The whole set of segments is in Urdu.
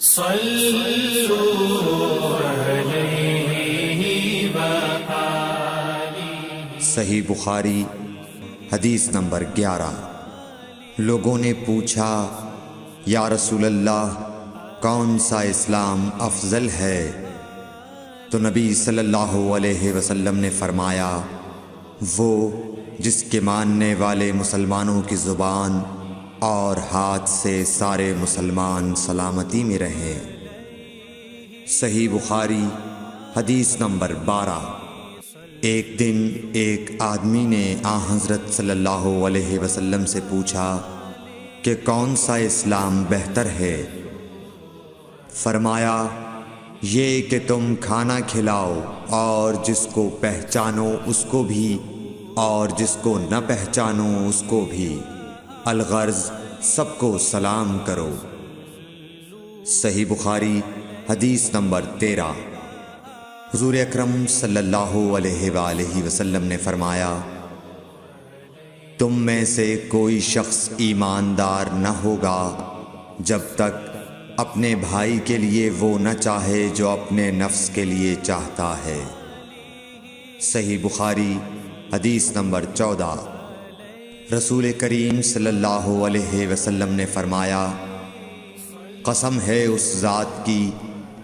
صحیح بخاری حدیث نمبر 11۔ لوگوں نے پوچھا یا رسول اللہ کون سا اسلام افضل ہے؟ تو نبی صلی اللہ علیہ وسلم نے فرمایا وہ جس کے ماننے والے مسلمانوں کی زبان اور ہاتھ سے سارے مسلمان سلامتی میں رہیں۔ صحیح بخاری حدیث نمبر 12۔ ایک دن ایک آدمی نے حضرت صلی اللہ علیہ وسلم سے پوچھا کہ کون سا اسلام بہتر ہے؟ فرمایا یہ کہ تم کھانا کھلاؤ اور جس کو پہچانو اس کو بھی اور جس کو نہ پہچانو اس کو بھی، الغرض سب کو سلام کرو۔ صحیح بخاری حدیث نمبر 13۔ حضور اکرم صلی اللہ علیہ وآلہ وسلم نے فرمایا تم میں سے کوئی شخص ایماندار نہ ہوگا جب تک اپنے بھائی کے لیے وہ نہ چاہے جو اپنے نفس کے لیے چاہتا ہے۔ صحیح بخاری حدیث نمبر 14۔ رسول کریم صلی اللہ علیہ وسلم نے فرمایا قسم ہے اس ذات کی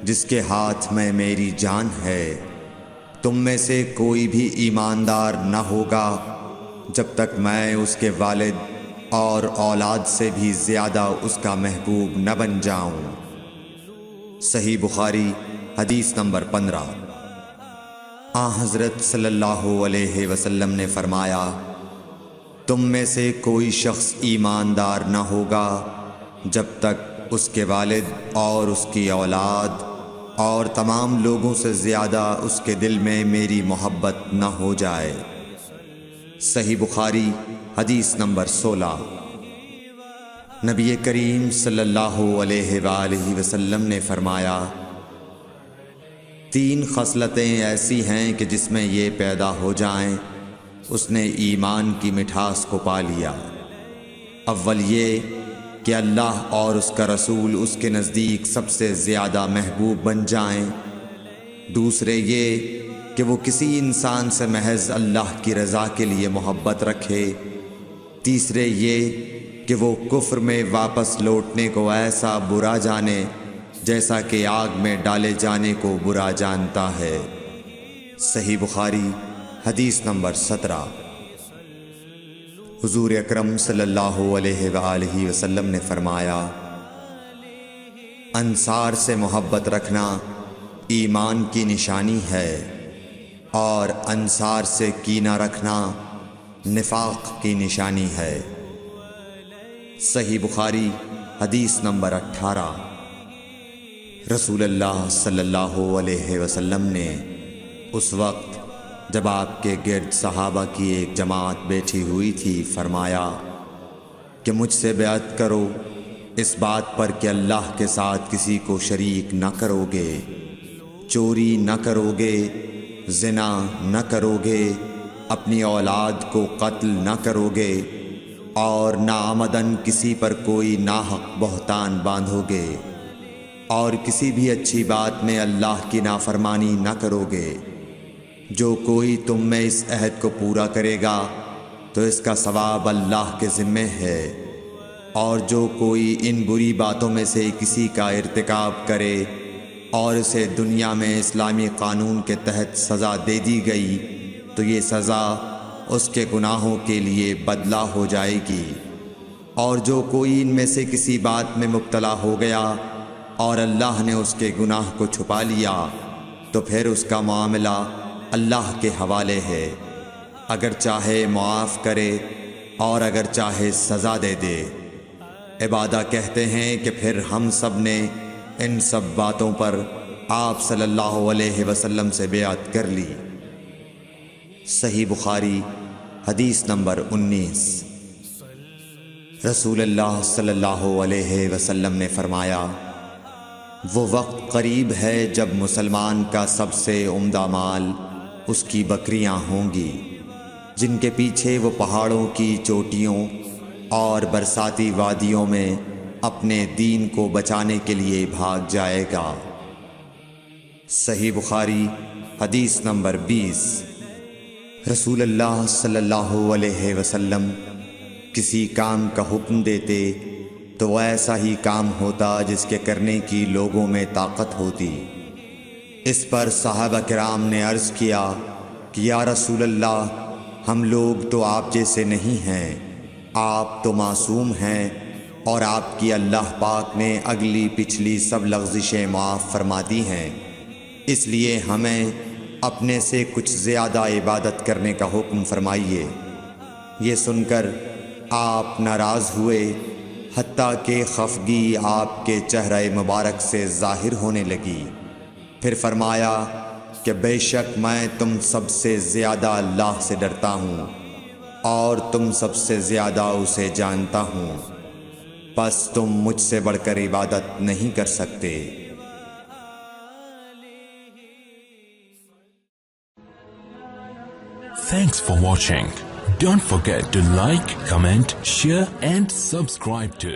جس کے ہاتھ میں میری جان ہے، تم میں سے کوئی بھی ایماندار نہ ہوگا جب تک میں اس کے والد اور اولاد سے بھی زیادہ اس کا محبوب نہ بن جاؤں۔ صحیح بخاری حدیث نمبر 15۔ حضرت صلی اللہ علیہ وسلم نے فرمایا تم میں سے کوئی شخص ایماندار نہ ہوگا جب تک اس کے والد اور اس کی اولاد اور تمام لوگوں سے زیادہ اس کے دل میں میری محبت نہ ہو جائے۔ صحیح بخاری حدیث نمبر 16۔ نبی کریم صلی اللہ علیہ وآلہ وسلم نے فرمایا 3 خصلتیں ایسی ہیں کہ جس میں یہ پیدا ہو جائیں اس نے ایمان کی مٹھاس کو پا لیا۔ اول یہ کہ اللہ اور اس کا رسول اس کے نزدیک سب سے زیادہ محبوب بن جائیں، دوسرے یہ کہ وہ کسی انسان سے محض اللہ کی رضا کے لیے محبت رکھے، تیسرے یہ کہ وہ کفر میں واپس لوٹنے کو ایسا برا جانے جیسا کہ آگ میں ڈالے جانے کو برا جانتا ہے۔ صحیح بخاری حدیث نمبر 17۔ حضور اکرم صلی اللہ علیہ وآلہ وسلم نے فرمایا انصار سے محبت رکھنا ایمان کی نشانی ہے اور انصار سے کینہ رکھنا نفاق کی نشانی ہے۔ صحیح بخاری حدیث نمبر 18۔ رسول اللہ صلی اللہ علیہ وسلم نے اس وقت جب آپ کے گرد صحابہ کی ایک جماعت بیٹھی ہوئی تھی فرمایا کہ مجھ سے بیعت کرو اس بات پر کہ اللہ کے ساتھ کسی کو شریک نہ کرو گے، چوری نہ کرو گے، زنا نہ کرو گے، اپنی اولاد کو قتل نہ کرو گے اور ناعمدن کسی پر کوئی ناحق بہتان باندھو گے اور کسی بھی اچھی بات میں اللہ کی نافرمانی نہ کرو گے۔ جو کوئی تم میں اس عہد کو پورا کرے گا تو اس کا ثواب اللہ کے ذمے ہے، اور جو کوئی ان بری باتوں میں سے کسی کا ارتکاب کرے اور اسے دنیا میں اسلامی قانون کے تحت سزا دے دی گئی تو یہ سزا اس کے گناہوں کے لیے بدلہ ہو جائے گی، اور جو کوئی ان میں سے کسی بات میں مبتلا ہو گیا اور اللہ نے اس کے گناہ کو چھپا لیا تو پھر اس کا معاملہ اللہ کے حوالے ہے، اگر چاہے معاف کرے اور اگر چاہے سزا دے دے۔ عبادہ کہتے ہیں کہ پھر ہم سب نے ان سب باتوں پر آپ صلی اللہ علیہ وسلم سے بیعت کر لی۔ صحیح بخاری حدیث نمبر 19۔ رسول اللہ صلی اللہ علیہ وسلم نے فرمایا وہ وقت قریب ہے جب مسلمان کا سب سے عمدہ مال اس کی بکریاں ہوں گی، جن کے پیچھے وہ پہاڑوں کی چوٹیوں اور برساتی وادیوں میں اپنے دین کو بچانے کے لیے بھاگ جائے گا۔ صحیح بخاری حدیث نمبر 20۔ رسول اللہ صلی اللہ علیہ وسلم کسی کام کا حکم دیتے تو وہ ایسا ہی کام ہوتا جس کے کرنے کی لوگوں میں طاقت ہوتی۔ اس پر صحابہ کرام نے عرض کیا کہ یا رسول اللہ، ہم لوگ تو آپ جیسے نہیں ہیں، آپ تو معصوم ہیں اور آپ کی اللہ پاک نے اگلی پچھلی سب لغزشیں معاف فرما دی ہیں، اس لیے ہمیں اپنے سے کچھ زیادہ عبادت کرنے کا حکم فرمائیے۔ یہ سن کر آپ ناراض ہوئے، حتیٰ کہ خفگی آپ کے چہرہ مبارک سے ظاہر ہونے لگی۔ پھر فرمایا کہ بے شک میں تم سب سے زیادہ اللہ سے ڈرتا ہوں اور تم سب سے زیادہ اسے جانتا ہوں، پس تم مجھ سے بڑھ کر عبادت نہیں کر سکتے۔ Thanks for watching. Don't forget to like, comment, share and subscribe to